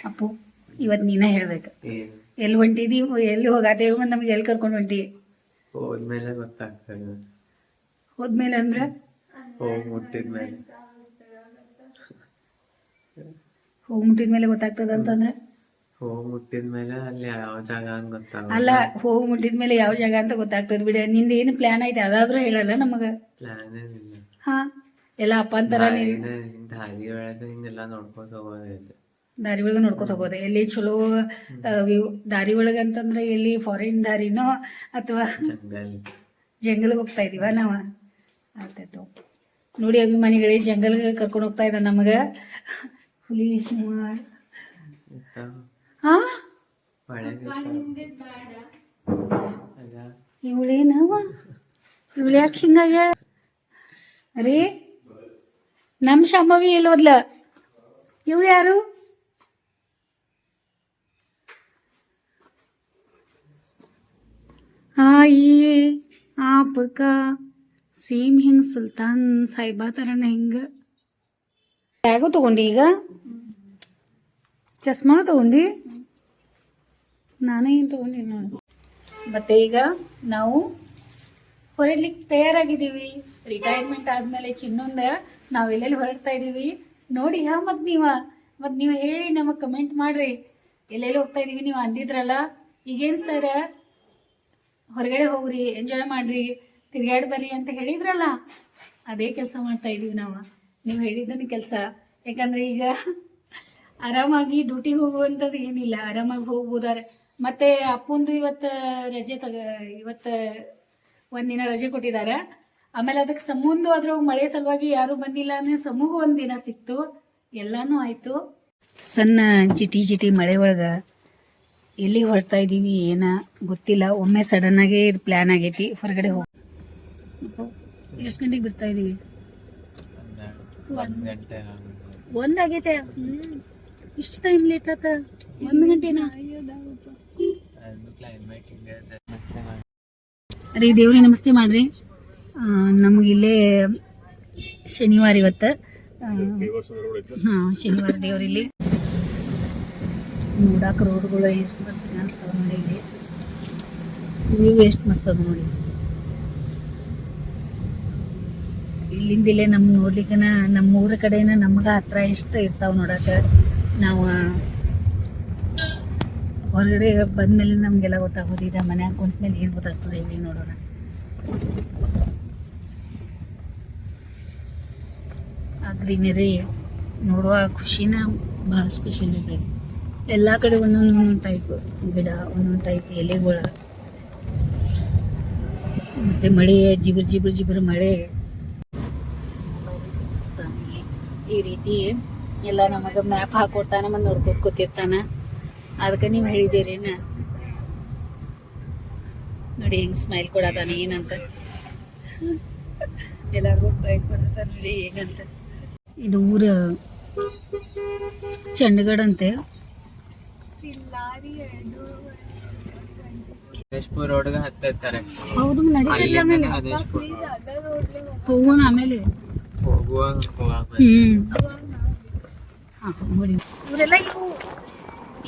ಅಪ್ಪು ಇವತ್ತು ನೀನ ಹೇಳ್ಬೇಕು. ಎಲ್ಲಿ ಹೊಂಟಿದಿ, ಎಲ್ಲಿ ಹೋಗಾತೇವ, ಮತ್ತು ನಮ್ಗೆ ಎಲ್ಲಿ ಕರ್ಕೊಂಡು ಹೊಂಟಿ? ಹೋದ್ಮೇಲೆ ಗೊತ್ತಾಗ್ತದೆ. ಹೋದ್ಮೇಲೆ ಅಂದ್ರೆ ಹೋಗಿ ಮುಟ್ಟಿದ್ಮೇಲೆ. ಹೋಗಿ ಮುಟ್ಟಿದ್ಮೇಲೆ ಗೊತ್ತಾಗ್ತದ ಅಂತಂದ್ರೆ? ಹೋಗಿ ಮುಟ್ಟಿದ್ಮೇಲೆ ಅಲ್ಲಿ ಯಾವ ಜಾಗ ಅಂತ ಗೊತ್ತಾಗ. ಅಲ್ಲ, ಹೋಗಿ ಮುಟ್ಟಿದ್ಮೇಲೆ ಯಾವ ಜಾಗ ಅಂತ ಗೊತ್ತಾಗ್ತದ ಬಿಡ. ನಿಂದ ಏನು ಪ್ಲಾನ್ ಐತೆ ಅದಾದ್ರೂ ಹೇಳಲ್ಲ ನಮಗ. ಪ್ಲಾನ್ ಏನಿಲ್ಲ. ಹಾ, ಎಲ್ಲ ಅಪ್ಪ ಅಂತಾರ. ದಾರಿ ಒಳಗೆ ಹಿಂಗೆಲ್ಲ ನೋಡ್ಕೊತ ಹೋಗೋದೈತೆ. ದಾರಿ ಒಳಗೆ ನೋಡ್ಕೊತ ಹೋಗೋದೆ. ಎಲ್ಲಿ ಚಲೋ ದಾರಿ ಒಳಗೆ ಅಂತಂದ್ರೆ ಎಲ್ಲಿ ಫಾರಿನ್ ದಾರಿನೋ ಅಥವಾ ಜಂಗಲ್ಗೆ ಹೋಗ್ತಾ ಇದೀವ ನಾವು? ಆಯ್ತಾಯ್ತು ನೋಡಿ ಅಭಿಮಾನಿಗಳೇ, ಜಂಗಲ್ಗೆ ಕರ್ಕೊಂಡು ಹೋಗ್ತಾ ಇದ್ದ ನಮಗ. ಹುಲಿ, ಸಿಂಹ. ಹಾ, ಇವಳೇನವ, ಇವಳು ಯಾಕೆ ಹಿಂಗಾಗ ರೀ? ನಮ್ ಶಾಂಭವಿ ಎಲ್ಲಿ ಹೋದ್ಲ? ಇವಳು ಯಾರು? ये आपका ಸೇಮ್ ಹಿಂಗ್ ಸುಲ್ತಾನ್ ಸಾಹಿಬಾ ತರನ ಹಿಂಗ. ಬ್ಯಾಗು ತಗೊಂಡಿ, ಈಗ ಚಸ್ಮಾನು ತಗೊಂಡಿ, ನಾನೇ ಏನು ತಗೊಂಡಿ ನೋಡಿ. ಮತ್ತೆ ಈಗ ನಾವು ಹೊರಡ್ಲಿಕ್ಕೆ ತಯಾರಾಗಿದ್ದೀವಿ. ರಿಟೈರ್ಮೆಂಟ್ ಆದ್ಮೇಲೆ ಚಿನ್ನೊಂದ ನಾವೆಲ್ಲೆಲ್ಲಿ ಹೊರಡ್ತಾ ಇದೀವಿ ನೋಡಿ. ಮತ್ತು ನೀವು ಹೇಳಿ ನಮಗೆ ಕಮೆಂಟ್ ಮಾಡ್ರಿ, ಎಲ್ಲೆಲ್ಲಿ ಹೋಗ್ತಾ ಇದೀವಿ. ನೀವು ಅಂದಿದ್ರಲ್ಲ ಈಗೇನು ಸರ್ ಹೊರಗಡೆ ಹೋಗ್ರಿ, ಎಂಜಾಯ್ ಮಾಡ್ರಿ, ತಿರ್ಗಾಡಿ ಬರ್ರಿ ಅಂತ ಹೇಳಿದ್ರಲ್ಲ, ಅದೇ ಕೆಲಸ ಮಾಡ್ತಾ ಇದೀವಿ ನಾವು. ನೀವು ಹೇಳಿದ್ದನ್ನು ಕೆಲಸ. ಯಾಕಂದ್ರೆ ಈಗ ಆರಾಮಾಗಿ ಡ್ಯೂಟಿಗೆ ಹೋಗುವಂಥದ್ದು ಏನಿಲ್ಲ, ಆರಾಮಾಗಿ ಹೋಗ್ಬೋದಾರೆ. ಮತ್ತೆ ಅಪ್ಪಂದು ಇವತ್ತು ಒಂದಿನ ರಜೆ ಕೊಟ್ಟಿದ್ದಾರೆ. ಆಮೇಲೆ ಅದಕ್ಕೆ ಸಮೂಂದು ಅದ್ರ ಮಳೆ ಸಲುವಾಗಿ ಯಾರು ಬಂದಿಲ್ಲ ಅಂದ್ರೆ ಸಮೂಗೂ ಒಂದಿನ ಸಿಕ್ತು. ಎಲ್ಲಾನು ಆಯ್ತು. ಸಣ್ಣ ಜಿಟಿ ಮಳೆ ಒಳಗ ಎಲ್ಲಿಗೆ ಹೊರಡ್ತಾ ಇದ್ದೀವಿ ಏನ ಗೊತ್ತಿಲ್ಲ. ಒಮ್ಮೆ ಸಡನ್ ಆಗಿ ಇದು ಪ್ಲಾನ್ ಆಗೈತಿ ಹೊರಗಡೆ ಹೋಗಿ. ಎಷ್ಟು ಗಂಟೆಗೆ ಬಿಡ್ತಾ ಇದೀವಿ? 1 ಗಂಟೆ. 1 ಆಗೈತೆ. ಇಷ್ಟು ಟೈಮ್ ಲೇಟ್ ಆತ? 1 ಗಂಟೆನಾ? ರೀ, ದೇವ್ರಿಗೆ ನಮಸ್ತೆ ಮಾಡ್ರಿ. ನಮಗಿಲ್ಲೇ ಶನಿವಾರ ಇವತ್ತು. ಶನಿವಾರ ದೇವ್ರಿಲ್ಲಿ ನೋಡಾಕ ರೋಡ್ಗಳು ಎಷ್ಟು ಮಸ್ತ್ ಕಾಣಿಸ್ತಾವ ನೋಡಿ. ಇಲ್ಲಿ ವ್ಯೂ ಎಷ್ಟು ಮಸ್ತ್ ಅದ ನೋಡಿ. ಇಲ್ಲಿಂದಿಲ್ಲೇ ನಮ್ಗೆ ನೋಡ್ಲಿಕ್ಕನ ನಮ್ಮ ಊರ ಕಡೆನ ನಮ್ಗ ಹತ್ರ ಎಷ್ಟು ಇರ್ತಾವ ನೋಡಾಕ. ನಾವು ಹೊರಗಡೆ ಬಂದ್ಮೇಲೆ ನಮ್ಗೆಲ್ಲ ಗೊತ್ತಾಗೋದು. ಈಗ ಮನ್ಯಾಗ ಕುಂತ್ಮೇಲೆ ಏನು ಗೊತ್ತಾಗ್ತದೆ ಇಲ್ಲಿ ನೋಡೋಣ. ಆ ಗ್ರೀನರಿ ನೋಡುವ ಖುಷಿನ ಭಾಳ ಸ್ಪೆಷಲ್ ಇದೆ. ಎಲ್ಲ ಕಡೆ ಒಂದೊಂದು ಟೈಪ್ ಗಿಡ, ಒಂದೊಂದು ಟೈಪ್ ಎಲೆಗಳು, ಮತ್ತೆ ಮಳೆ ಜಿಬರ್ ಮಳೆ. ಈ ರೀತಿ ಎಲ್ಲ ನಮಗೆ ಮ್ಯಾಪ್ ಹಾಕೊಡ್ತಾನ, ಮತ್ತು ನೋಡ್ಕೋತ ಕೂತಿರ್ತಾನ. ಅದಕ್ಕೆ ನೀವು ಹೇಳಿದ್ದೀರೇನ ನೋಡಿ, ಹೆಂಗ್ ಸ್ಮೈಲ್ ಕೊಡತಾನ ಏನಂತ. ಎಲ್ಲರಿಗೂ ಸ್ಮೈಲ್ ಕೊಡತಾನ ನೋಡಿ ಏನಂತ. ಇದು ಊರ ಚಂಡಗಡ್ ಅಂತೆ. ರೋಡ್ಗೆ ಹತ್ತೈತೆ ಕರೆಕ್ಟ್. ಹೌದು, ನಡೀತಿಲ್ಲ ಹೋಗೋಣ ಆಮೇಲೆ. ನೋಡಿ ಇವರೆಲ್ಲ ಇವು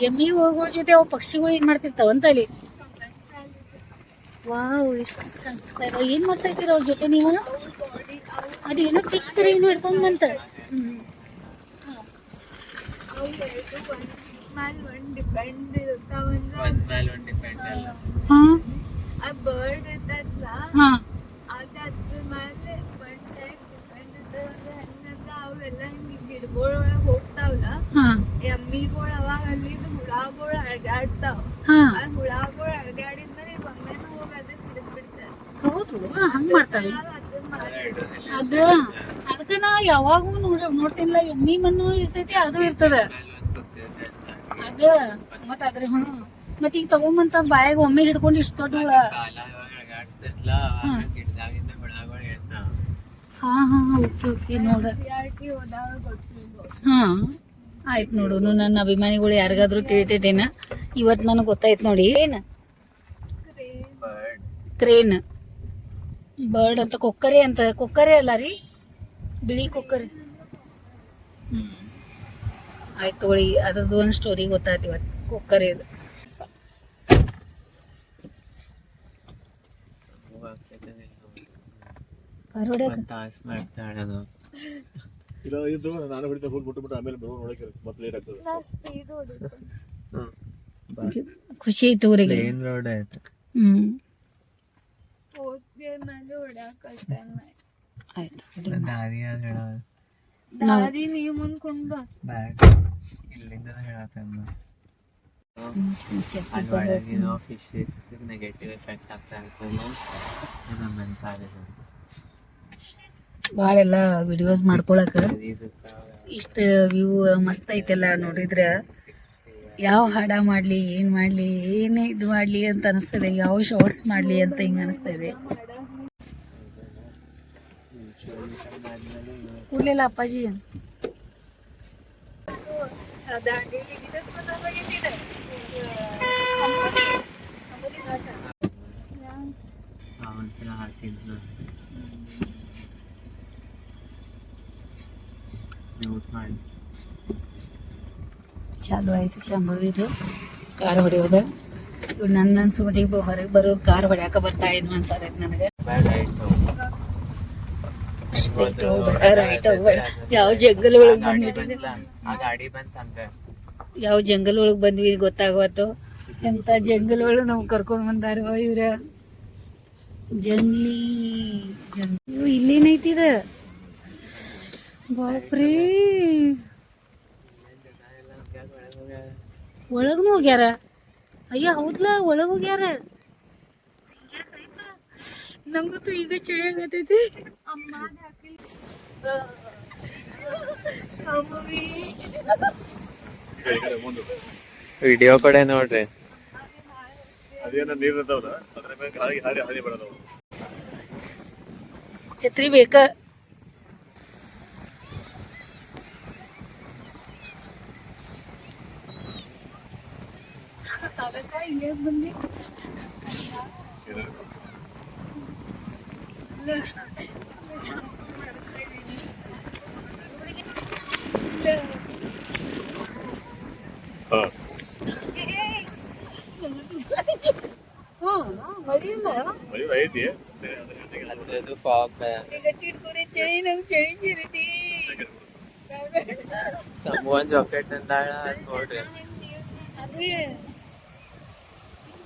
ಎಮ್ಮಿ ಹೋಗೋ ಜೊತೆ ಅವು ಪಕ್ಷಿಗಳು ಏನ್ ಮಾಡ್ತಿರ್ತಾವಂತ ಅಲ್ಲಿ. ವಾವ್, ಎಷ್ಟು ಕಾಣಿಸ್ತಾ ಇದಾವ. ಏನ್ ಮಾಡ್ತಾ ಇದ್ದೀರ ಅವ್ರ ಜೊತೆ ನೀವು? ಅದೇನೋ ಫಿಶ್ ತರ ಏನು ಹಿಡ್ಕೊಂಡ್ ಬಂತ. ಹೋಗ್ತಾವಲ್ಲ ಎಮ್ಮಿಗಳು, ಅವಾಗ ಅಲ್ಲಿ ಹುಳಗಳು ಅಳಗಾಡ್ತಾವ. ಹುಳಗಳು ಅಳಗಾಡಿದ್ಮೇಲೆ ಒಮ್ಮೆನೂ ಹೋಗಿ ಅದನ್ನ ಹಿಡಿದ್ಬಿಡ್ತಾರೆ. ಹೌದು, ಹಂಗ್ ಮಾಡ್ತಾವೆ. ಅದಕ್ಕ ನಾ ಯಾವಾಗೂ ನೋಡ್ತೀನಿಲ್ಲ. ಎಮ್ಮಿ ಮಣ್ಣು ಇರ್ತೈತಿ, ಅದು ಇರ್ತದ. ಮತ್ತ ಅದ್ರ ಮತ್ತ ಈಗ ತಗೊಂಬಂತ ಬಾಯಾಗ ಒಮ್ಮೆ ಹಿಡ್ಕೊಂಡು ಇಷ್ಟ ದೊಡ್ಡ ಹುಳ. ಓಕೆ ನೋಡ. ಆಯ್ತು ನೋಡು. ನನ್ನ ಅಭಿಮಾನಿಗಳು ಯಾರಿಗಾದ್ರೂ ತಿಳಿತೈತೇನ? ಇವತ್ತು ನನಗೆ ಗೊತ್ತಾಯ್ತು ನೋಡಿ. ಏನ ಕ್ರೇನ್? ಬರ್ಡ್ ಅಂತ ಕೊಕ್ಕರೆ ಅಂತ, ಕೊಕ್ಕರೆ ಅಲ್ಲ ರೀ, ಬಿಳಿ ಕೊಕ್ಕರೆ. ಆಯ್ತು ತಗೊಳ್ಳಿ, ಅದ್ರದ್ದು ಒಂದು ಸ್ಟೋರಿ ಗೊತ್ತಾಯ್ತು ಇವತ್ತು, ಕೊಕ್ಕರೆದು. ಕಾರ್ ಹೊಡ್ಯಾಕ ತಾಸ್ ಮಾಡ್ತಾಳೆ ಅದು. ಇಲ್ಲ ಇದು ನಾನು ಹೊಡಿತಾ ಹೋಗ್ಬಿಟ್ಟು ಆಮೇಲೆ ಬರೋ ನೋಡಕ್ಕೆ ಮತ್ತೆ ಲೇಟ್ ಆಗ್ತದೆ. ನಾ ಸ್ಪೀಡ್ ಹೊಡಿತೀನಿ. ಖುಷಿ ಆಯ್ತು ಊರಿಗೆ. ಪ್ಲೇನ್ ರೋಡ್ ಆಯ್ತು. ಹೋಗಿ ಮೇಲೆ ಹೊಡ್ಯಾಕತ್ತೆ ಆಯ್ತು ದಾರಿ ಅದು ಹೇಳೋದು ದಾರಿ ನೀವ್ ಮುಂದ್ಕೊಂಡ್ ಬಾ. ಬ್ಯಾಗ್ ಇಲ್ಲಿಂದ ಹೇಳತ್ತಂದು ಅಲ್ಲಿ ಒಳಗಿನ ಫಿಶಸ್ ನೆಗೆಟಿವ್ ಎಫೆಕ್ಟ್ ಆಗ್ತಾ ಇರ್ತಲ್ಲ, ನಮ್ಮ ಮನ್ಸಾಗದು. ಭಾಳೆಲ್ಲ ವಿಡಿಯೋಸ್ ಮಾಡ್ಕೊಳಕ ಇಷ್ಟ ವ್ಯೂ ಮಸ್ತ್ ಐತೆಲ್ಲ ನೋಡಿದ್ರ ಯಾವ ಹಾಡ ಮಾಡ್ಲಿ, ಏನ್ ಮಾಡ್ಲಿ, ಏನೇ ಇದು ಮಾಡ್ಲಿ ಅಂತ ಅನಿಸ್ತದೆ, ಯಾವ ಶಾರ್ಟ್ಸ್ ಮಾಡ್ಲಿ ಅಂತ ಹಿಂಗ ಅನಿಸ್ತಾ ಇದೆ. ಕೂಡ್ಲಿಲ್ಲ ಅಪ್ಪಾಜಿ. ದಾಂಡೇಲಿ ಇದಕ್ ಬಂದಾಗಿದ್ದೆ ಒಂದ್ಸಲ ಹಾಕಿದ್ನು ಮ್ಯೂಟ್ ಮಾಡಿ. ಚಾಲು ಆಯ್ತು ಶಂಭವಿದು ಕಾರ್ ಹೊಡೆಯೋದು. ಇವ್ ನನ್ನ ಅನ್ಸ್ಬಿಟ್ಟು ಹೊರಗೆ ಬರೋದು ಕಾರ್ ಹೊಡ್ಯಾಕ ಬರ್ತಾ ಏನು ಅನ್ಸಾರೈತೆ ನನಗೆ. ಯಾವ ಜಂಗಲ್ ಒಳಗ್ ಬಂದ್ಬಿಟ್ಟಿದೆ, ಆ ಗಾಡಿ ಬಂತ ಹಂಗ ಯಾವ ಜಂಗಲ್ ಒಳಗ್ ಬಂದ್ವಿ ಗೊತ್ತಾಗವತ್ತು. ಎಂತ ಜಂಗಲ್ ಒಳಗ್ ನಮ್ಗೆ ಕರ್ಕೊಂಡ್ ಬಂದಾರ ಇವ್ರ. ಜಂಗ್ಲಿ ಜಂಗಲ್ ಇಲ್ಲೇನೈತಿದ, ಬಾಪ್ರೇ ಒಳಗ್ನು ಹೋಗ್ಯಾರ. ಅಯ್ಯ ಹೌದ್ಲ, ಒಳಗ್ ಹೋಗ್ಯಾರ. ನಂಗಂತೂ ಈಗ ಚಳಿ ಆಗತೈತಿ. ಅಮ್ಮ ಹಾಕಿ ವಿಡಿಯೋ ಕಡೆ ನೋಡ್ರಿ. ಅದೇನ ನೀರು ಇರ್ತಾವಲ್ಲ ಅದ್ರ ಮೇಲೆ ಹಾರಿ ಹಾರಿ ಹಾರಿ ಬರೋದು. ಛತ್ರಿ ಬೇಕ. ಇಲ್ಲೇ ಬಂದಿ ಮರಿಯಿಲ್ಲ ಮರಿ ಐತಿ ಅದ್ರದ್ದು ಫಾಗ್ ಗಟ್ಟಿ ಇಟ್ಕೊರಿ, ಚಳಿ ನಮ್ಗೆ ಚಳಿ ಸೇರೈತಿ. ಸಮೂಹನ್ ಜಾಕೆಟ್ ಅಂದಾಳ ನೋಡ್ರಿ. ಅದೇ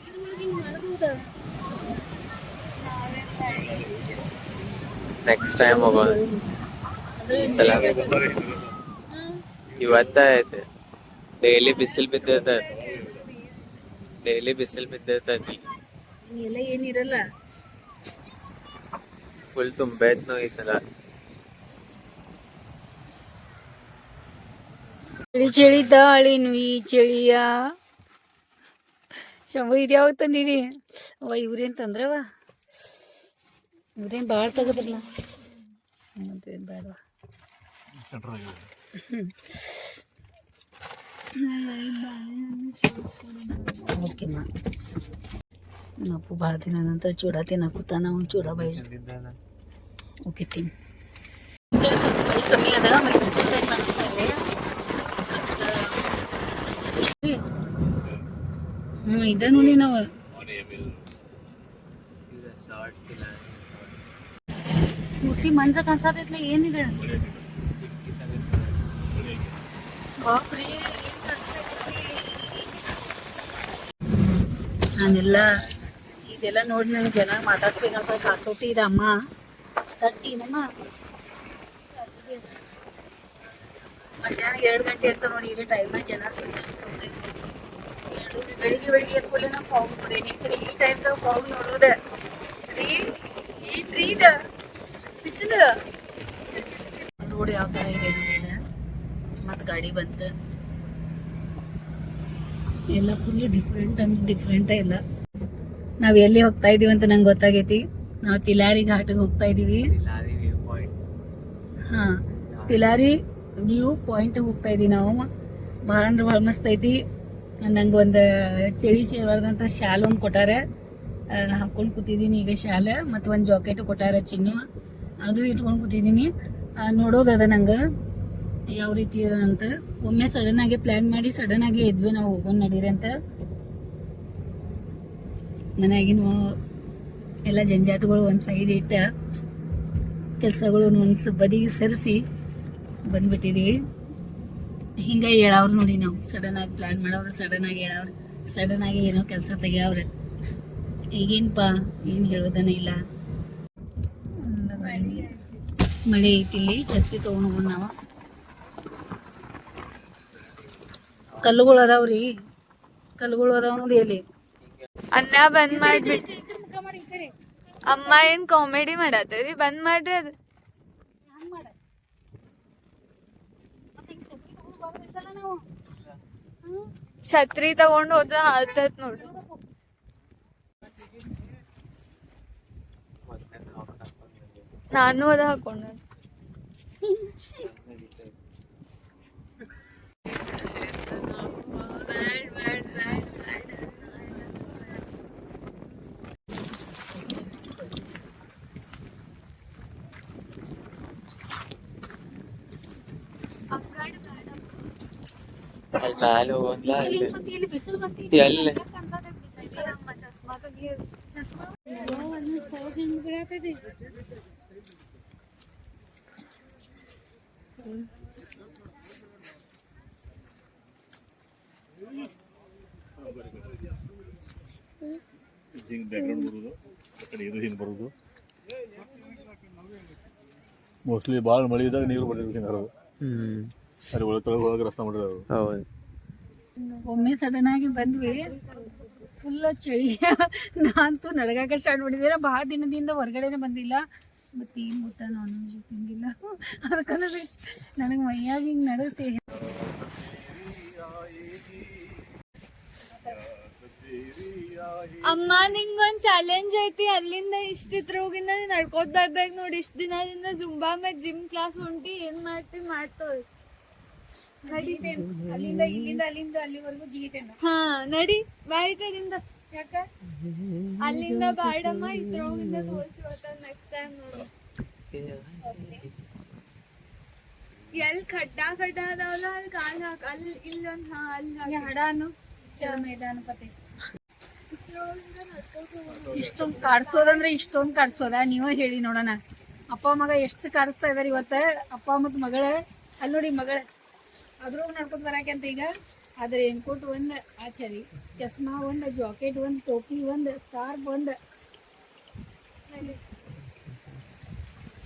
ಇದ್ರೊಳಗೆ ಹಿಂಗ್ ಮಾಡ್ಬೋದಾ? ನೆಕ್ಸ್ಟ್ ಟೈಮ್ ಹೋಗೋದು. ಈ ಸಲ ಇವತ್ತ ಐತೆ. ಡೈಲಿ ಬಿಸಿಲು ಬಿದ್ದಿರ್ತೈತಿ, ಡೈಲಿ ಬಿಸಿಲು ಬಿದ್ದಿರ್ತೈತಿ. ಎಲ್ಲ ಏನಿರಲ್ಲ. ಫುಲ್ ತುಂಬೈತ್ ಈ ಸಲ. ಚಳಿ ಚಳಿ ದಾಳಿನು ಈ ಚಳಿಯ. ಶಂಭು ಇದು ಯಾವಾಗ ತಂದಿದಿ? ಅವ ಇವ್ರೇನು ತಂದ್ರವ, ಇವ್ರೇನು ಭಾಳ ತೆಗದ್ರಲ್ಲ. ಮತ್ತೇನು ಬೇಡವಾ? ಓಕೆಮ್ಮ. ನಪ್ಪು ಭಾಳ ದಿನ ನಂತರ ಚೂಡ ತಿನ್ನಕೂತಾನ. ಅವ್ನು ಚೂಡ ಬೈಜ್ ಓಕೆ ತಿನ್. ಸ್ವಲ್ಪ ಮಳೆ ಕಮ್ಮಿ ಅದ, ಆಮೇಲೆ ಬಿಸಿಲು ಟೈಮ್ ಅನಿಸ್ತಾ ಇದೆ. ಇದ ನೋಡಿ ನಾವು ಪೂರ್ತಿ ಮನ್ಸ ಕನ್ಸಾತೈತ್ಲ. ಏನಿದೆ ಬಾಪ್ರಿ, ಏನ್ ಕಾಣಿಸ್ತಾ ಇದೈತಿ? ನಾನೆಲ್ಲ ಇದೆಲ್ಲ ನೋಡಿ ನನಗೆ ಚೆನ್ನಾಗಿ ಮಾತಾಡ್ಸ್ಬೇಕು ಅನ್ಸ. ಕಾಸೋಟಿ ಇದೆ ಅಮ್ಮ, ತಟ್ಟಿ ನಮ್ಮ ಮಧ್ಯಾಹ್ನ 2 ಗಂಟೆ ಅಂತ ನೋಡಿ. ಇಲ್ಲಿ ಟೈಮ್ನಾಗ ಜನ ಬೆಳಿಗ್ಗೆ ಬೆಳಿಗ್ಗೆ ಎದ್ಕೊಳ್ಳಿ ನಾವು ಫಾಗ್ ನೋಡೇನಿ. ಈ ಟೈಮ್ದಾಗ ಫಾಗ್ ನೋಡುದ ರೀ, ಏನ್ರಿ ಇದ ಬಿಸಿಲು. ರೋಡ್ ಯಾವ ಥರ ಇದೆ ನೋಡಿದ. ಮತ್ತು ಗಾಡಿ ಬಂತ, ಎಲ್ಲ ಫುಲ್ ಡಿಫ್ರೆಂಟ್ ಅಂದ್ರೆ ಡಿಫ್ರೆಂಟ ಎಲ್ಲ. ನಾವು ಎಲ್ಲಿ ಹೋಗ್ತಾ ಇದೀವಿ ಅಂತ ನಂಗೆ ಗೊತ್ತಾಗೈತಿ. ನಾವು ತಿಲಾರಿ ಘಾಟಿಗೆ ಹೋಗ್ತಾ ಇದೀವಿ. ಹಾ, ತಿಲಾರಿ ವ್ಯೂ ಪಾಯಿಂಟ್ ಹೋಗ್ತಾ ಇದೀವಿ ನಾವು. ಭಾಳ ಅಂದ್ರೆ ಭಾಳ ಮಸ್ತ್ ಐತಿ. ನಂಗೆ ಒಂದು ಚಳಿ ಸೇವಾರ್ದಂಥ ಶಾಲ್ ಒಂದು ಕೊಟ್ಟಾರೆ. ಹಾಕೊಂಡು ಕೂತಿದ್ದೀನಿ ಈಗ ಶಾಲೆ ಮತ್ತು ಒಂದು ಜಾಕೆಟ್ ಕೊಟ್ಟಾರ ಚಿನ್ನು ಅದು ಇಟ್ಕೊಂಡು ಕೂತಿದ್ದೀನಿ ನೋಡೋದದ ನಂಗೆ ಯಾವ ರೀತಿ ಅದ ಅಂತ. ಒಮ್ಮೆ ಸಡನ್ ಆಗಿ ಪ್ಲ್ಯಾನ್ ಮಾಡಿ ಸಡನ್ ಆಗಿ ಎದ್ವಿ ನಾವು ಹೋಗೋಣ ನಡೀರಿ ಅಂತ. ಮನೆಯಾಗಿನ ಎಲ್ಲ ಜಂಜಾಟಗಳು ಒಂದು ಸೈಡ್ ಇಟ್ಟ ಕೆಲಸಗಳು ಒಂದು ಬದಿಗೆ ಸರಿಸಿ ಬಂದ್ಬಿಟ್ಟಿದ್ದೀವಿ. ಹಿಂಗೆ ಹೇಳವ್ರು ನೋಡಿ, ನಾವು ಸಡನ್ ಆಗಿ ಪ್ಲ್ಯಾನ್ ಮಾಡೋರು ಸಡನ್ ಆಗಿ ಹೇಳವ್ರು, ಸಡನ್ ಆಗಿ ಏನೋ ಕೆಲಸ ತೆಗಿಯವ್ರೆ. ಈಗೇನಪ್ಪ ಏನು ಹೇಳೋದನೇ ಇಲ್ಲ. ಮಳೆ ಐತಿ ಇಲ್ಲಿ, ಛತ್ರಿ ತೊಗೊಂಡು ಹೋಗೋಣ ನಾವು. ಕಲ್ಲುಗಳು ಅದಾವ್ರಿ, ಕಲ್ಲುಗಳು ಅದಾವ ನೋಡಿ ಅಲ್ಲಿ. ಅನ್ನ ಬಂದ್ ಮಾಡ್ಬಿಟ್ಟು ಅಮ್ಮ ಏನ್ ಕಾಮಿಡಿ ಮಾಡತ್ತರಿ, ಬಂದ್ ಮಾಡ್ರಿ ಅದು. ಛತ್ರಿ ತಗೊಂಡ್ ಹೋದ್ರ ಹಾಲ್ತತ್ ನೋಡ್ರಿ. ನಾನು ಅದ ಹಾಕೊಂಡ. ಬ್ಯಾಡ್ ಬ್ಯಾಡ್ ಬ್ಯಾಡ್ ಬ್ಯಾಡ್. ಅಲ್ಲಿ ಮ್ಯಾಲೆ ಹೋಗೋದ್ಲ ಬಿಸಿಲು ಬಂತಿ ಎಲ್ಲಿ ಚಸ್ಮಾ ತೆಗಿ. ಹಿಂಗೆ ಬ್ಯಾಕ್ಗ್ರೌಂಡ್ ಬರೋದು, ಆ ಕಡೆ ಇದು ಹಿಂಗೆ ಬರೋದು. ಮೋಸ್ಟ್ಲಿ ಭಾಳ ಮಳೆ ಇದ್ದಾಗ ನೀರು ಬರ್ತಿರ್ಬೇಕು ಹಿಂಗೆ ಹರಿದು. ಅಲ್ಲಿ ಒಳಗೆ ಹೋಗಿ ರಸ್ತೆ ಮಾಡಿರೋದು. ಹೌದು. ಒಮ್ಮೆ ಸಡನ್ ಆಗಿ ಬಂದ್ವಿ, ಫುಲ್ ಚಳಿ. ನಾನಂತೂ ನಡಗಾಕ ಸ್ಟಾರ್ಟ್ ಮಾಡಿದ್ದೀರ. ಭಾಳ ದಿನದಿಂದ ಹೊರಗಡೆನೆ ಬಂದಿಲ್ಲ, ಮತ್ತು ಏನು ಗೊತ್ತಾ, ನಾನ್ ವೆಜ್ ತಿಂದಿಲ್ಲ. ಅದಕ್ಕಂದ್ರೆ ನನಗೆ ಮೈಯಾಗ ಹಿಂಗೆ ನಡಗಿಸಿ. ಅಮ್ಮ ನಿಂಗೊಂದ್ ಚಾಲೆಂಜ್ ಐತಿ, ಅಲ್ಲಿಂದ ಇಷ್ಟಿತ್ರ ಹೋಗಿಂದ ನಡ್ಕೋತ ಬರ್ಬೇಕು ನೋಡಿ. ಇಷ್ಟ ದಿನದಿಂದ ಜುಂಬಾ ಮತ್ ಜಿಮ್ ಕ್ಲಾಸ್ ಹೊಂಟಿ, ಏನ್ ಮಾಡ್ತಿ ಮಾಡ್ತೋಸ್. ಅಲ್ಲಿಂದ ಇಲ್ಲಿಂದ ಅಲ್ಲಿಂದ ಅಲ್ಲಿವರೆಗೂ ಜಿಗಿತೇನೆ. ಹಾ ನಡಿ ಬಾಯ್ ಕಡೆಯಿಂದ. ಯಾಕ ಅಲ್ಲಿಂದ ಬಾಡಮ್ಮ, ಇದ್ರ ಹೋಗಿಂದ ತೋರಿಸಿ ನೆಕ್ಸ್ಟ್ ಟೈಮ್ ನೋಡು. ಎಲ್ ಖಡ್ಡ ಖಡ್ಡ ಅದಾವಲ್ಲ ಅಲ್ಲಿ ಕಾಲ್ ಹಾಕ, ಅಲ್ಲಿ ಇಲ್ಲೊಂದ್. ಹಾ ಅಲ್ಲಿ ಹಡಾನು ಚಲ ಮೈದಾನ ಪತೆ. ಇಷ್ಟೊಂದು ಕಾಡ್ಸೋದಂದ್ರೆ ಇಷ್ಟೊಂದು ಕಾಡ್ಸೋದ? ನೀವೇ ಹೇಳಿ ನೋಡೋಣ. ಅಪ್ಪ ಮಗ ಎಷ್ಟು ಕಾಡಿಸ್ತಾ ಇದಾರೆ ಇವತ್ತ. ಅಪ್ಪ ಮತ್ತು ಮಗಳ ಅಲ್ಲಿ ನೋಡಿ, ಮಗಳ ಅದ್ರೊಳಗೆ ನಡ್ಕೊಂಡು ಬರಾಕೆ ಅಂತ. ಈಗ ಅದ್ರ ರೇನ್ಕೋಟ್ ಒಂದು, ಆಚರಿ ಚಸ್ಮಾ ಒಂದು, ಜಾಕೆಟ್ ಒಂದು, ಟೋಪಿ ಒಂದು, ಸ್ಕಾರ್ಫ್ ಒಂದು,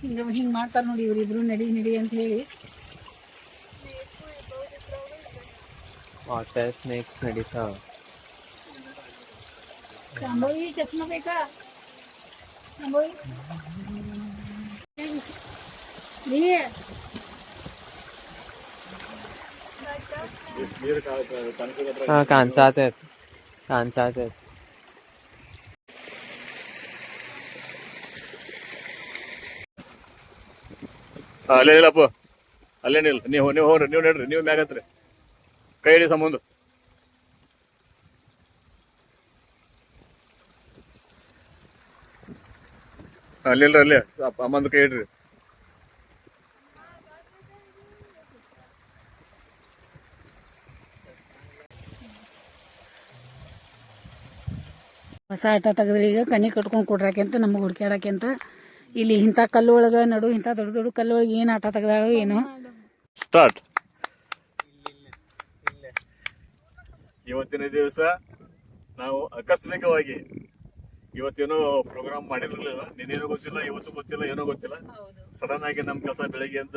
ಹಿಂಗೆ ಮಾಡ್ತಾರೆ ನೋಡಿ ಇವರಿಬ್ರು. ನಡಿ ನಡಿ ಅಂತ ಹೇಳಿ ವಾಟರ್ ಸ್ನೇಕ್ಸ್ ನಡೀತಾವ. ಶಾಂಭವಿ ಚಸ್ಮಾ ಬೇಕಾ? ಶಾಂಭವಿ ನೀರು ಕಾಣಿಸೋದ್ರ ಹಾ ಕಾಣ್ಸಾತೈತ್ ಕಾಣ್ಸಾತೈತ್. ಅಲ್ಲೇ ಇಲ್ಲಪ್ಪ, ಅಲ್ಲೇನಿಲ್ಲ. ನೀವು ಹೋಗ್ರಿ, ನೀವು ನಡ್ರಿ, ನೀವು ಮ್ಯಾಗತ್ರಿ. ಕೈ ಹಿಡಿ ಸಂಬಂಧ. ಅಲ್ಲಿಲ್ರಿ, ಅಲ್ಲೇ ಅಮ್ಮಂದು ಕೈ ಹಿಡ್ರಿ. ಹೊಸ ಆಟ ತೆಗೆದ್ರಿ. ಈಗ ಕಣ್ಣಿ ಕಟ್ಕೊಂಡು ಕೊಡ್ರಾಕೆ ಅಂತ, ನಮಗೆ ಹುಡ್ಕ್ಯಾಡಕ್ಕೆ ಅಂತ. ಇಲ್ಲಿ ಇಂಥ ಕಲ್ಲು ಒಳಗೆ ನಡು, ಇಂಥ ದೊಡ್ಡ ದೊಡ್ಡ ಕಲ್ಲು ಒಳಗೆ ಏನು ಆಟ ತೆಗ್ದಾಳು ಏನೋ. ಸ್ಟಾರ್ಟ್. ಇವತ್ತಿನ ದಿವಸ ನಾವು ಆಕಸ್ಮಿಕವಾಗಿ, ಇವತ್ತೇನೋ ಪ್ರೋಗ್ರಾಮ್ ಮಾಡಿರಲಿಲ್ಲ, ನಿನ್ನೇನೋ ಗೊತ್ತಿಲ್ಲ, ಇವತ್ತು ಗೊತ್ತಿಲ್ಲ, ಏನೋ ಗೊತ್ತಿಲ್ಲ, ಸಡನ್ ಆಗಿ ನಮ್ ಕೆಲಸ ಬೆಳಿಗ್ಗೆ ಅಂತ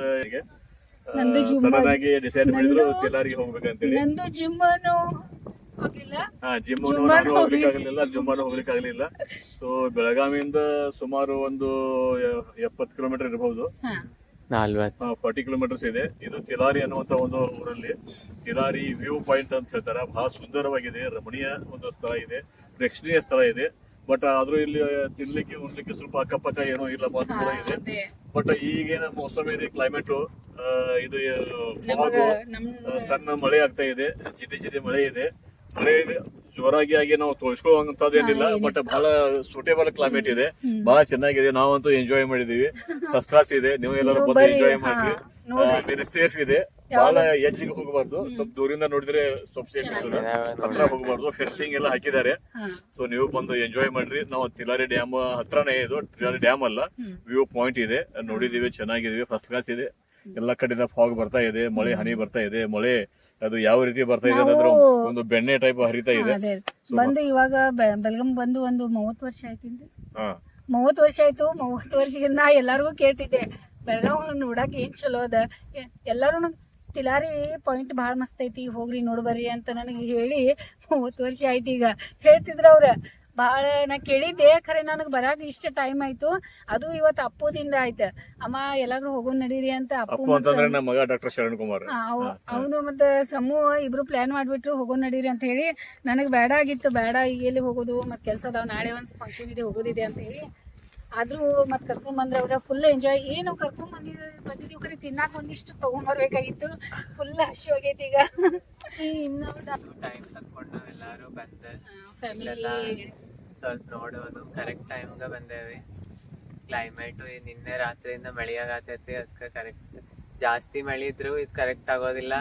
ಸಡನ್ ಆಗಿ ಡಿಸೈಡ್ ಮಾಡಿದ್ರು ತಿಲಾರಿಗೆ ಹೋಗ್ಬೇಕಂತೇಳಿ. ನಂದು ಜಿಮ್ಮನು ಹೋಗಿಲ್ಲ, ಜಿಮ್ಮನು ನಾನು ಹೋಗ್ಲಿಕ್ಕಾಗಲಿಲ್ಲ, ಜುಮ್ಮಾನು ಹೋಗ್ಲಿಕ್ಕಾಗಲಿಲ್ಲ. ಸೊ ಬೆಳಗಾವಿಯಿಂದ ಸುಮಾರು ಒಂದು 70 ಕಿಲೋಮೀಟರ್ ಇರಬಹುದು, 40 ಕಿಲೋಮೀಟರ್ಸ್ ಇದೆ. ಇದು ತಿಲಾರಿ ಅನ್ನುವಂತ ಒಂದು ಊರಲ್ಲಿ, ತಿಲಾರಿ ವ್ಯೂ ಪಾಯಿಂಟ್ ಅಂತ ಹೇಳ್ತಾರೆ. ಬಹಳ ಸುಂದರವಾಗಿದೆ, ರಮಣೀಯ ಒಂದು ಸ್ಥಳ ಇದೆ, ಪ್ರೇಕ್ಷಣೀಯ ಸ್ಥಳ ಇದೆ. ಬಟ್ ಆದ್ರೂ ಇಲ್ಲಿ ತಿನ್ಲಿಕ್ಕೆ ಉಣ್ಲಿಕ್ಕೆ ಸ್ವಲ್ಪ ಅಕ್ಕಪಕ್ಕ ಏನೋ ಇಲ್ಲ, ಮಾತುಗಳ ಇದೆ. ಬಟ್ ಈಗೇನ ಮೌಸಮ್ ಇದೆ, ಕ್ಲೈಮೇಟ್ ಇದು ಸಣ್ಣ ಮಳೆ ಆಗ್ತಾ ಇದೆ, ಜಿಟಿ ಜಿಟಿ ಮಳೆ ಇದೆ. ಮಳೆ ಜೋರಾಗಿ ಆಗಿ ನಾವು ತೋರಿಸ್ಕೊಳ್ಳುವಂತದ್ದೇನಿಲ್ಲ, ಬಟ್ ಬಹಳ ಸೂಟೇಬಲ್ ಕ್ಲೈಮೇಟ್ ಇದೆ, ಬಹಳ ಚೆನ್ನಾಗಿದೆ. ನಾವಂತೂ ಎಂಜಾಯ್ ಮಾಡಿದೀವಿ, ಫಸ್ಟ್ ಕ್ಲಾಸ್ ಇದೆ. ನೀವು ಎಲ್ಲರೂ ಬಂದು ಎಂಜಾಯ್ ಮಾಡ್ರಿ. ಆಮೇಲೆ ಸೇಫ್ ಇದೆ, ಬಹಳ ಎಜ್ಜಿಗೆ ಹೋಗಬಾರ್ದು, ಸ್ವಲ್ಪ ದೂರಿಂದ ನೋಡಿದ್ರೆ ಸ್ವಲ್ಪ ಸೇಫ್ ಇರ್ತದೆ, ಹತ್ರ ಹೋಗಬಾರ್ದು. ಫೆನ್ಸಿಂಗ್ ಎಲ್ಲ ಹಾಕಿದ್ದಾರೆ, ಸೊ ನೀವು ಬಂದು ಎಂಜಾಯ್ ಮಾಡ್ರಿ. ನಾವು ತಿಲಾರಿ ಡ್ಯಾಮ್ ಹತ್ರನೇ ಇದು, ತಿಲಾರಿ ಡ್ಯಾಮ್ ಅಲ್ಲ, ವ್ಯೂ ಪಾಯಿಂಟ್ ಇದೆ, ನೋಡಿದೀವಿ, ಚೆನ್ನಾಗಿದೀವಿ, ಫಸ್ಟ್ ಕ್ಲಾಸ್ ಇದೆ. ಎಲ್ಲಾ ಕಡೆಯಿಂದ ಫಾಗ್ ಬರ್ತಾ ಇದೆ, ಮಳೆ ಹನಿ ಬರ್ತಾ ಇದೆ. ಮಳೆ ಅದು ಯಾವ ರೀತಿ ಬರ್ತಾ ಇದೆ ಅಂದ್ರೆ ಒಂದು ಬೆಣ್ಣೆ ಟೈಪ್ ಹರಿತಾ ಇದೆ. ಬಂದು ಇವಾಗ ಬೆಳಗಾಂ ಬಂದು ಒಂದು 30 ವರ್ಷ ಆಯ್ತು. 30 ವರ್ಷ ಆಯ್ತು. 30 ವರ್ಷದಿಂದ ಎಲ್ಲಾರ್ಗು ಕೇಳ್ತಿದ್ದೆ ಬೆಳಗಾವ್ ನೋಡಕ್ ಏನ್ ಚಲೋ ಅದ, ಎಲ್ಲಾರು ತಿಲಾರಿ ಪಾಯಿಂಟ್ ಬಹಳ ಮಸ್ತ್ ಐತಿ, ಹೋಗ್ರಿ ನೋಡ್ಬರ್ರಿ ಅಂತ ನನಗೆ ಹೇಳಿ 30 ವರ್ಷ ಆಯ್ತು. ಈಗ ಹೇಳ್ತಿದ್ರ ಅವ್ರ ಬಹಳ ನಾ ಕೇಳಿದ್ದೆ, ಖರೆ ನನಗ್ ಬರಾಕ ಇಷ್ಟ ಟೈಮ್ ಆಯ್ತು. ಅದು ಇವತ್ತು ಅಪ್ಪುದಿಂದ ಆಯ್ತು, ಅಮ್ಮ ಎಲ್ಲಾರು ಹೋಗೋನ್ ನಡೀರಿ ಅಂತ. ಅಪ್ಪು ಅಂತಂದ್ರೆ ನಮ್ಮ ಮಗ ಡಾಕ್ಟರ್ ಶರಣ್ ಕುಮಾರ್, ಅವನು ಮತ್ತೆ ಸಮೂಹ ಇಬ್ರು ಪ್ಲಾನ್ ಮಾಡ್ಬಿಟ್ರು ಹೋಗೋನ್ ನಡೀರಿ ಅಂತ ಹೇಳಿ. ನನಗ್ ಬೇಡ ಆಗಿತ್ತು, ಬೇಡ ಈಗ ಎಲ್ಲಿ ಹೋಗೋದು, ಮತ್ ಕೆಲ್ಸ ಅದಾವ, ನಾಳೆ ಒಂದ್ ಫಂಕ್ಷನ್ ಇದೆ ಹೋಗೋದಿದೆ ಅಂತ ಹೇಳಿ. ಆದ್ರೂ ಮತ್ ಕರ್ಕೊಂಡ್ ಬಂದ್ರೆ ಅವ್ರ ಫುಲ್ ಎಂಜಾಯ್. ಏನು ಕರ್ಕೊಂಡ್ ಬಂದಿದೀವಿ, ಖರೆ ತಿನ್ನಾಕ ಒಂದಿಷ್ಟು ತಗೊಂಡ್ಬರ್ಬೇಕಾಗಿತ್ತು, ಫುಲ್ ಹಸಿ ಹೋಗೈತಿ ಈಗ. ಇನ್ನು ಟೈಮ್ ತಕ್ಕೊಂಡು ನಾವೆಲ್ಲರೂ ಬಂದೆ, ಫ್ಯಾಮಿಲಿ ಸ್ವಲ್ಪ ನೋಡೋದು. ಕರೆಕ್ಟ್ ಟೈಮ್ಗೆ ಬಂದೇವಿ. ಕ್ಲೈಮೇಟು ನಿನ್ನೆ ರಾತ್ರಿಯಿಂದ ಮಳೆಯಾಗತೈತಿ, ಅದಕ್ಕೆ ಕರೆಕ್ಟ್ ಜಾಸ್ತಿ ಮಳೆ ಇದ್ರು ಇದು ಕರೆಕ್ಟ್ ಆಗೋದಿಲ್ಲ,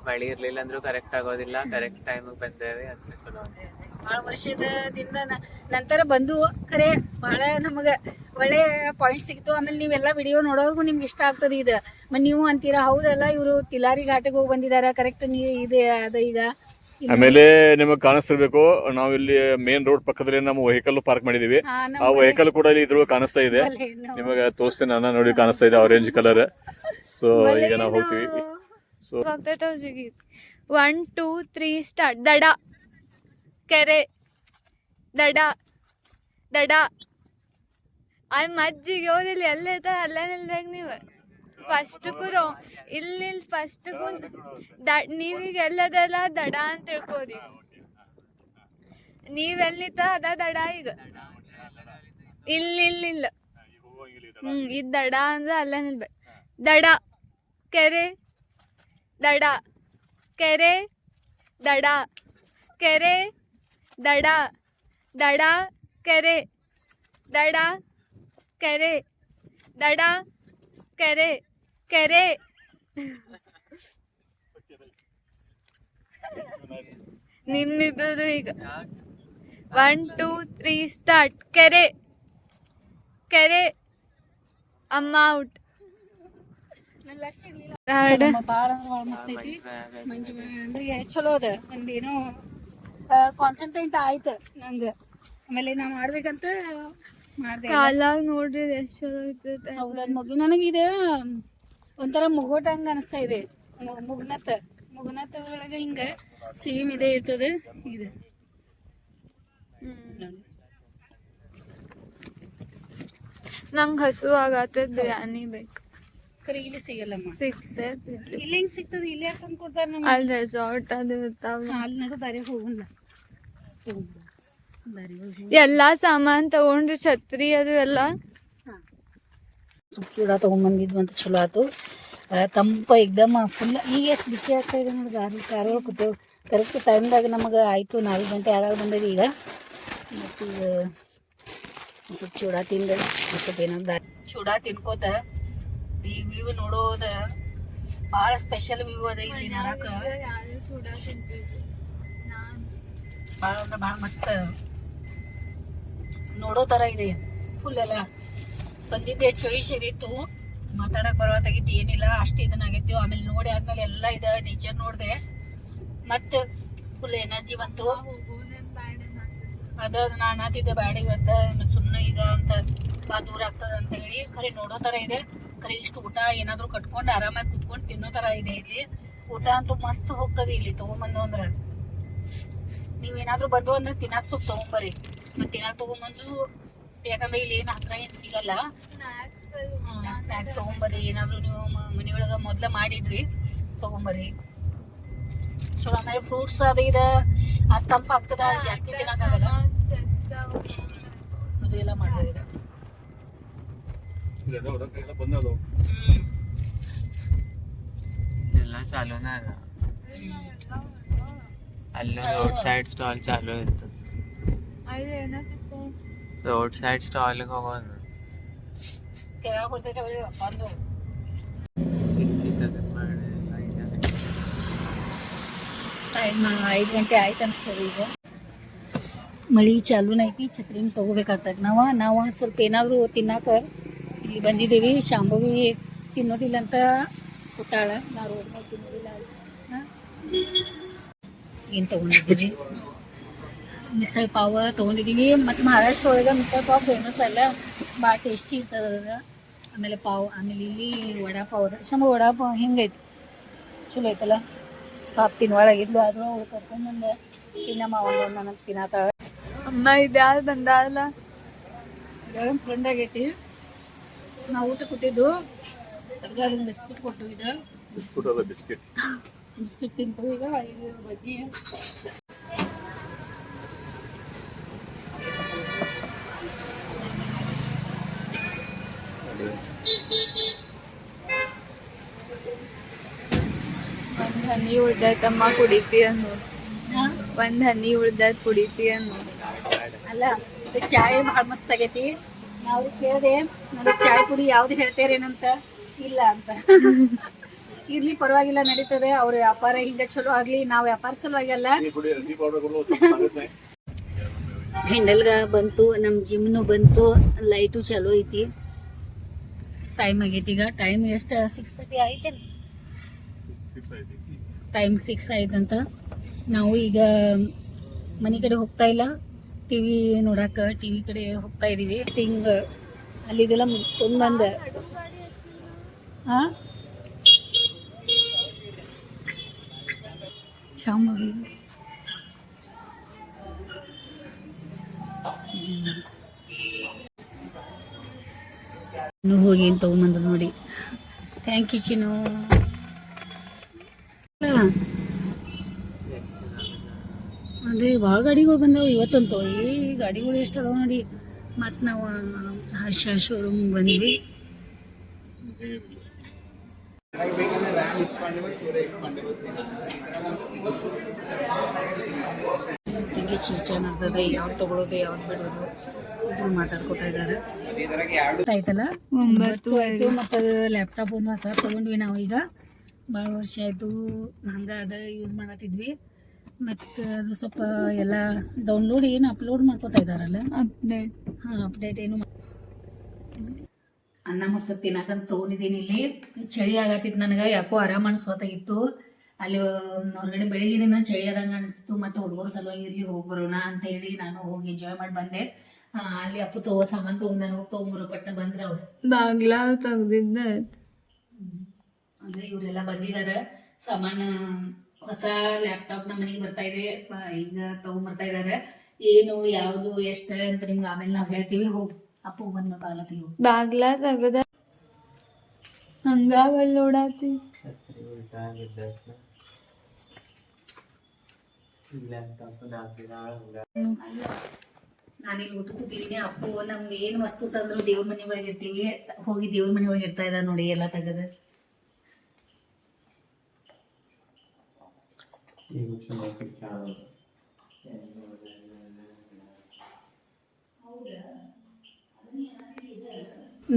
ಮಳೆ ಇರ್ಲಿಲ್ಲ ಅಂದ್ರೂ ಕರೆಕ್ಟ್ ಆಗೋದಿಲ್ಲ. ಕರೆಕ್ಟ್ ಟೈಮಿಗೆ ಬಂದೇವಿ, ಅದಕ್ಕೆ ಚಲೋ. ಬಹಳ ವರ್ಷದಿಂದ ನಂತರ ಬಂದು ಖರೆ ಬಹಳ ನಮಗ ಒಳ್ಳೆ ಪಾಯಿಂಟ್ ಸಿಕ್ತು. ಆಮೇಲೆ ನೀವೆಲ್ಲ ವಿಡಿಯೋ ನೋಡೋರ್ಗು ನಿಮ್ಗೆ ಇಷ್ಟ ಆಗ್ತದೆ ಇದು. ನೀವು ಅಂತೀರಾ ಹೌದಲ್ಲ, ಇವರು ತಿಲಾರಿ ಘಾಟಿಗೆ ಹೋಗಿ ಬಂದಿದಾರ, ಕರೆಕ್ಟ್ ಇದೆ ಅದ. ಈಗ ಆಮೇಲೆ ನಿಮಗ್ ಕಾಣಿಸ್ತಿರ್ಬೇಕು, ನಾವು ಇಲ್ಲಿ ಮೇನ್ ರೋಡ್ ಪಕ್ಕದಲ್ಲಿ ನಮ್ಮ ವೆಹಿಕಲ್ ಪಾರ್ಕ್ ಮಾಡಿದೀವಿ. ಆ ವೆಹಿಕಲ್ ಕೂಡ ಇಲ್ಲಿ ಇದ್ರೊಳಗೆ ಕಾಣಿಸ್ತಾ ಇದೆ, ನಿಮಗೆ ತೋರಿಸ್ತೀನಿ ನಾನು. ನೋಡಿ ಕಾಣಿಸ್ತಾ ಇದೆ ಆರೆಂಜ್ ಕಲರ್. ಸೊ ಈಗ ನಾವು ಹೋಗ್ತೀವಿ. So 1 2 3 start. ದಡ ಕೆರೆ, ದಡ ದಡ. ಅಲ್ಲಿ ಮಜ್ಜಿಗೆ ಹೋದಿಲ್ಲ, ಎಲ್ಲೈತ ಅಲ್ಲೇ ನಿಲ್ದಾಗ ನೀವು ಫಸ್ಟ್ಗೂ ಇಲ್ಲಿ ಫಸ್ಟ್ಗೂ ನೀವೀಗ ಎಲ್ಲದಲ್ಲ ದಡ ಅಂತ ತಿಳ್ಕೋರಿ. ನೀವೆಲ್ಲಿತ್ತ ಅದ ದಡ. ಈಗ ಇಲ್ಲ ಇದ್ ದಡ ಅಂದ್ರೆ ಅಲ್ಲೇ ನಿಲ್ಬೇಕು. ದಡ ಕೆರೆ, ದಡ ಕೆರೆ, ದಡ ಕೆರೆ, ದಡ ದಡ ಕೆರೆ, ದಡ ಕೆರೆ, ದಡ ಕೆರೆ, ಕೆರೆ. ನಿಮ್ಮಿಬ್ಬರು ಈಗ 1 2 3 ಸ್ಟಾರ್ಟ್. ಕೆರೆ, ಕೆರೆ. ಅಮ್ಮ ಔಟ್. ಭಾಳ ಅಂದ್ರೆ ಭಾಳ ಮಸ್ತ್ ಐತಿ. ಮಂಜು ಅಂದ್ರೆ ಚಲೋ ಅದ, ಒಂದೇನೋ ಕಾನ್ಸಂಟ್ರೇಟ್ ಆಯ್ತು ನಂಗೆ. ಆಮೇಲೆ ನಾ ಮಾಡ್ಬೇಕಂತ ಮಾಡ್ದೆ. ಕಾಲಾಗ ನೋಡ್ರಿ ಎಷ್ಟು ಚಲೋ ಇರ್ತೈತೆ. ಹೌದದ್ ಮಗು ನನಗೆ ಇದು ಒಂಥರ ಮುಗೋಟ ಹಂಗ ಅನಿಸ್ತಾ ಇದೆ. ಮುಗ್ನತ್ ಒಳಗೆ ಹಿಂಗ ಸೇಮ್ ಇದೇ ಇರ್ತದೆ ಇದು. ನಂಗೆ ಹಸು ಆಗತ್ತದ, ಬಿರಿಯಾನಿ ಬೇಕು. ಖರೆ ಇಲ್ಲಿ ಸಿಗಲ್ಲಮ್ಮ. ಸಿಗ್ತೈತಿ ಇಲ್ಲಿ ಹೆಂಗ್ ಸಿಗ್ತದೆ? ಇಲ್ಲಿ ಯಾಕೆ ತಂದು ಕೊಡ್ತಾರೆ ನಮ್ಗೆ? ಅಲ್ಲಿ ರೆಸಾರ್ಟ್ ಅದು ಇರ್ತಾವ, ಅಲ್ಲಿ ನಡು ದಾರಿ ಹೋಗಲ್ಲ. ಎಲ್ಲಾ ಸಾಮಾನ್ ತಗೊಂಡ್ರಿ, ಛತ್ರಿ ಅದು ಎಲ್ಲ. ಸುಪ್ ಚೂಡ ತಗೊಂಡ್ಬಂದಿದ್ವು ಅಂತ ಚಲೋ ಆಯ್ತು. ತಂಪ ಎಕ್ದಮ್ ಫುಲ್. ಈಗ ಎಷ್ಟು ಬಿಸಿ ಆಗ್ತಾ ಇದೆ ನೋಡಿ, ಕಾರ್ ಒಳಗೆ ಕೂತು ಕರೆಕ್ಟ್ ಟೈಮ್ದಾಗ ನಮಗೆ ಆಯಿತು. 4 ಗಂಟೆ ಆಗಾಗ ಬಂದಿದೆ ಈಗ. ಮತ್ತು ಈಗ ಸ್ವಲ್ಪ ಚೂಡ ತಿಂದು ಸ್ವಲ್ಪ ಏನಾದ್ರು ಚೂಡ ತಿನ್ಕೋತ ಈ ವ್ಯೂ ನೋಡೋದ ಭಾಳ ಸ್ಪೆಷಲ್ ವ್ಯೂ ಅದ ಇಲ್ಲಿ ನೋಡಕ್ಕೆ. ಭಾಳ ಅಂದ್ರೆ ಭಾಳ ಮಸ್ತ್ ನೋಡೋ ಥರ ಇದೆ. ಫುಲ್ ಎಲ್ಲ ಬಂದಿದ್ದೆ ಚೊಯ್ಸಿತ್ತು, ಮಾತಾಡಕ್ ಬರೋತ್ತಾಗಿತ್ತು, ಏನಿಲ್ಲ ಅಷ್ಟು ಇದನ್ನಾಗೈತಿ. ಆಮೇಲೆ ನೋಡಿ ಆದ್ಮೇಲೆ ಎಲ್ಲ ಇದೆ ನೇಚರ್ ನೋಡಿದೆ, ಮತ್ತೆ ಫುಲ್ ಎನರ್ಜಿ ಬಂತು. ಅದ ನಾನು ಆತಿದ್ದೆ ಬ್ಯಾಡ ಇವತ್ತ, ಸುಮ್ಮನೆ ಈಗ ಅಂತ ಬಾ ದೂರ ಆಗ್ತದ ಅಂತ ಹೇಳಿ. ಖರೆ ನೋಡೋ ಥರ ಇದೆ. ಖರೆ ಇಷ್ಟು ಊಟ ಏನಾದ್ರು ಕಟ್ಕೊಂಡು ಆರಾಮಾಗಿ ಕುತ್ಕೊಂಡು ತಿನ್ನೋ ಥರ ಇದೆ ಇಲ್ಲಿ. ಊಟ ಅಂತೂ ಮಸ್ತ್ ಹೋಗ್ತದೆ ಇಲ್ಲಿ ತಗೊಂಬಂದು ಅಂದ್ರೆ. ನೀವೇನಾದ್ರೂ ಬಂದು ಅಂದ್ರೆ ತಿನ್ನಾಕ ಸ್ವಲ್ಪ ತಗೊಂಬರ್ರಿ, ಮತ್ತೆ ತಿನ್ನಾಕ ತಗೊಂಬಂದು. ಯಾಕಂದ್ರೆ ಇಲ್ಲಿ ಏನು ಹತ್ರ ಏನು ಸಿಗಲ್ಲ. ಸ್ನ್ಯಾಕ್ಸ್ ತಗೊಂಬರ್ರಿ, ಏನಾದ್ರು ನೀವು ಮನೆಯೊಳಗೆ ಮೊದ್ಲ ಮಾಡಿಡ್ರಿ, ತಗೊಂಬರ್ರಿ ಚಲೋ. ಆಮೇಲೆ ಫ್ರೂಟ್ಸ್ ಅದು ಇದೆ, ಅದು ತಂಪಾಗ್ತದ, ಜಾಸ್ತಿ ತಿನ್ನಕ್ಕಾಗಲ್ಲ. ಅದು ಎಲ್ಲ ಮಾಡ್ಬೋದು ಈಗ. ಎಲ್ಲ ಚಾಲೂನ ಅದ. ಅಲ್ಲೊಂದು ರೋಡ್ ಸೈಡ್ ಸ್ಟಾಲ್ ಚಾಲು ಇತ್ತು. ಅಲ್ಲಿ ಏನೋ ಸಿಕ್ತು. ರೋಡ್ ಸೈಡ್ ಸ್ಟಾಲ್ಗೆ ಹೋಗೋಣ. ಕೆಳಗೆ ಕೊಡ್ತೈತೆ ಅವ್ರಿಗೆ ಬಂದು ಕಿಟಕಿ ತೆಗೆದು ಮಾಡಿ ಟೈಮ್ 5 ಗಂಟೆ ಆಯ್ತು ಅನಿಸ್ತದೆ ಈಗ. ಮಳೆ ಚಾಲೂನ ಐತಿ, ಛತ್ರಿನ ತೊಗೋಬೇಕಾಗ್ತದೆ. ನಾವು ಸ್ವಲ್ಪ ಏನಾದರೂ ತಿನ್ನಾಕ ಇಲ್ಲಿ ಬಂದಿದ್ದೀವಿ. ಶಾಂಭವಿ ತಿನ್ನೋದಿಲ್ಲ ಅಂತ ಕೂತಾಳ, ನಾವು ರೋಡ್ ಮೇಲೆ ತಿನ್ನೋದಿಲ್ಲ. ಏನು ತೊಗೊಂಡಿದ್ದೀವಿ? ಮಿಸಲ್ ಪಾವ್ ತೊಗೊಂಡಿದ್ದೀವಿ. ಮತ್ತು ಮಹಾರಾಷ್ಟ್ರ ಒಳಗೆ ಮಿಸಲ್ ಪಾವ್ ಫೇಮಸ್ ಅಲ್ಲ, ಭಾಳ ಟೇಸ್ಟಿ ಇರ್ತದೆ ಅದು. ಆಮೇಲೆ ಪಾವ್, ಆಮೇಲೆ ಇಲ್ಲಿ ವಡಾಪಾವ್ ಅದ. ಶಾಂಭವಿ ವಡಾಪಾವ್ ಹೆಂಗೈತಿ? ಚಲೋ ಐತಲ್ಲ? ಪಾಪ ತಿನ್ನುವಾಳಾಗಿದ್ಲು, ಆದ್ರೂ ಅವಳು ಕರ್ಕೊಂಡ್ಬಂದೆ ತಿನ್ನಮ್ಮ ಒಂದು ನನಗೆ ತಿನ್ನತ್ತಾಳ. ಅಮ್ಮ ಇದ್ಯಾರು ಬಂದಾರಲ್ಲ. ಗರಂ ಫ್ರೆಂಡ್ ಆಗೈತಿ. ನಾವು ಊಟ ಕೂತಿದ್ದು, ಅದ್ಗೆ ಅದಕ್ಕೆ ಬಿಸ್ಕಿಟ್ ಕೊಟ್ಟು ಇದು ಬಿಸ್ಕುಟ್ ಅದ ಬಿಸ್ಕಿಟ್. ಬಿಸ್ಕಿಟ್ ತಿಂತು. ಈಗ ಇದು ಬಜ್ಜಿ. ಒಂದ್ ಹನಿ ಉಳ್ದೈತಮ್ಮ ಕುಡಿತಿ ಅನ್ನೋ. ಹಾಂ ಒಂದ್ ಹನಿ ಉಳ್ದೈತ್ ಕುಡಿತಿ ಅನ್ನೋ. ಅಲ್ಲ, ಇದು ಚಾಯ್ ಭಾಳ ಮಸ್ತ್ ಆಗೈತಿ. ನಾವು ಕೇಳಿದೆ, ನನಗೆ ಚಾಯ್ ಪುಡಿ ಯಾವ್ದು ಹೇಳ್ತೇರೇನಂತ. ಇಲ್ಲ ಅಂತ. ಇರ್ಲಿ, ಪರವಾಗಿಲ್ಲ, ನಡೀತದೆ. ಅವ್ರ ವ್ಯಾಪಾರ ಹಿಂಗೆ ಚಲೋ ಆಗಲಿ, ನಾವು ವ್ಯಾಪಾರ ಸಲುವಾಗಿ ಅಲ್ಲ. ಹೆಂಡಲ್ಗ ಬಂತು, ನಮ್ಮ ಜಿಮ್ನು ಬಂತು, ಲೈಟು ಚಲೋ ಐತಿ. ಟೈಮ್ ಆಗೈತಿ ಈಗ. ಟೈಮ್ ಎಷ್ಟು? 6:30 ಆಯ್ತೇನು? ಟೈಮ್ 6 ಆಯ್ತಂತ. ನಾವು ಈಗ ಮನೆ ಕಡೆ ಹೋಗ್ತಾ ಇಲ್ಲ, ಟಿವಿ ನೋಡಾಕ ಟಿವಿ ಕಡೆ ಹೋಗ್ತಾ ಇದೀವಿ. ಹಿಂಗ ಅಲ್ಲಿದೆಲ್ಲ ಮುಗಿಸ್ಕೊಂಡು ಬಂದೆ. ಶಾಂಭವಿ ಹೋಗಿ ಅಂತ ತಗೊಂಬಂದ್ರು ನೋಡಿ. ಥ್ಯಾಂಕ್ ಯು ಚಿನ್ನು. ಅದೇ ಭಾಳ ಗಾಡಿಗಳು ಬಂದಾವ ಇವತ್ತಂತೂ. ಈ ಗಾಡಿಗಳು ಎಷ್ಟು ಅದಾವ ನೋಡಿ. ಮತ್ತು ನಾವು ಹರ್ಷ ಶೋರೂಮ್ ಬಂದ್ವಿ. ಹೀಗೆ ಚರ್ಚೆ ನಡ್ತದೆ, ಯಾವ್ದು ತಗೊಳ್ಳೋದು ಯಾವ್ದು ಬಿಡೋದು ಇದ್ರು ಮಾತಾಡ್ಕೊತಾ ಇದ್ದಾರೆ. ಆಯ್ತಲ್ಲ, 9 ಆಯ್ತು. ಮತ್ತು ಅದು ಲ್ಯಾಪ್ಟಾಪ್ ಒಂದು ಹೊಸ ತೊಗೊಂಡ್ವಿ ನಾವು. ಈಗ ಭಾಳ ವರ್ಷ ಆಯಿತು, ಹಂಗೆ ಅದ ಯೂಸ್ ಮಾಡತ್ತಿದ್ವಿ. ಮತ್ತು ಅದು ಸ್ವಲ್ಪ ಎಲ್ಲ ಡೌನ್ಲೋಡ್ ಏನು ಅಪ್ಲೋಡ್ ಮಾಡ್ಕೋತಾ ಇದ್ದಾರಲ್ಲ, ಅಪ್ಡೇಟ್. ಹಾಂ, ಅಪ್ಡೇಟ್ ಏನು. ಅನ್ನ ಮಸ್ತ್ ತಿನ್ನಕಂತ ತೊಗೊಂಡಿದ್ದೀನಿ. ಇಲ್ಲಿ ಚಳಿ ಆಗತ್ತಿತ್ತು ನನಗೆ, ಯಾಕೋ ಆರಾಮ ಅನ್ಸೋತಾಗಿತ್ತು. ಅಲ್ಲಿ ಹೊರಗಡೆ ಬೆಳಿಗ್ಗೆ ಚಳಿ ಆದಂಗೆ ಅನಿಸ್ತು. ಮತ್ತು ಹುಡುಗರ ಸಲುವಾಗಿ ಇರಲಿ ಹೋಗಿ ಬರೋಣ ಅಂತ ಹೇಳಿ ನಾನು ಹೋಗಿ ಎಂಜಾಯ್ ಮಾಡಿ ಬಂದೆ. ಅಲ್ಲಿ ಅಪ್ಪು ಸಾಮಾನು ತೊಗೊಂಡು ಹೋಗಿ ತೊಗೊಂಬರೋ ಪಟ್ಟ ಬಂದ್ರೆ ಅವ್ರು ಬಾಗ್ಲಾ ತೆಗ್ದಿದ್ದ. ಅಂದ್ರೆ ಇವರೆಲ್ಲ ಬಂದಿದ್ದಾರೆ. ಸಾಮಾನು ಹೊಸ ಲ್ಯಾಪ್ಟಾಪ್ ನಮ್ಮ ಮನೆಗೆ ಬರ್ತಾ ಇದೆ, ಈಗ ತಗೊಂಬರ್ತಾ ಇದಾರೆ. ಏನು ಯಾವುದು ಎಷ್ಟು ಅಂತ ನಿಮ್ಗೆ ಆಮೇಲೆ ನಾವು ಹೇಳ್ತೀವಿ. ಹೋಗಿ ಅಪ್ಪು ಬಂದು ಬಾಗ್ಲ ತೆಗಿವು. ಬಾಗ್ಲಾ ತೆಗ್ದ ಹಂಗಾಗಲ್ ನೋಡಾತಿ. ನಾನಿಲ್ಲಿ ಊಟ ಕೂತಿದ್ದೀನಿ. ಅಪ್ಪು ನಮ್ಗೆ ಏನು ವಸ್ತು ತಂದ್ರು ದೇವ್ರ ಮನೆ ಒಳಗೆ ಇರ್ತೀವಿ, ಹೋಗಿ ದೇವ್ರ ಮನೆ ಒಳಗೆ ಇರ್ತಾ ಇದ್ದಾರೆ ನೋಡಿ ಎಲ್ಲ ತೆಗೆದು.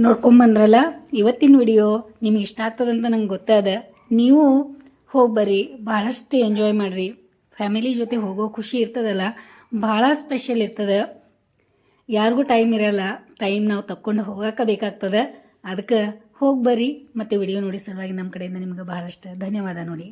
ನೋಡ್ಕೊಂಬಂದ್ರಲ್ಲ ಇವತ್ತಿನ ವಿಡಿಯೋ ನಿಮ್ಗೆ ಇಷ್ಟ ಆಗ್ತದಂತ ನಂಗೆ ಗೊತ್ತಾದ. ನೀವು ಹೋಗಿ ಬರ್ರಿ, ಭಾಳಷ್ಟು ಎಂಜಾಯ್ ಮಾಡಿರಿ. ಫ್ಯಾಮಿಲಿ ಜೊತೆ ಹೋಗೋ ಖುಷಿ ಇರ್ತದಲ್ಲ, ಭಾಳ ಸ್ಪೆಷಲ್ ಇರ್ತದೆ. ಯಾರಿಗೂ ಟೈಮ್ ಇರಲ್ಲ, ಟೈಮ್ ನಾವು ತಕ್ಕೊಂಡು ಹೋಗಕ್ಕೆ ಬೇಕಾಗ್ತದೆ. ಅದಕ್ಕೆ ಹೋಗಿ ಬರ್ರಿ. ಮತ್ತು ವಿಡಿಯೋ ನೋಡಿ ಸಲುವಾಗಿ ನಮ್ಮ ಕಡೆಯಿಂದ ನಿಮ್ಗೆ ಭಾಳಷ್ಟು ಧನ್ಯವಾದ ನೋಡಿ.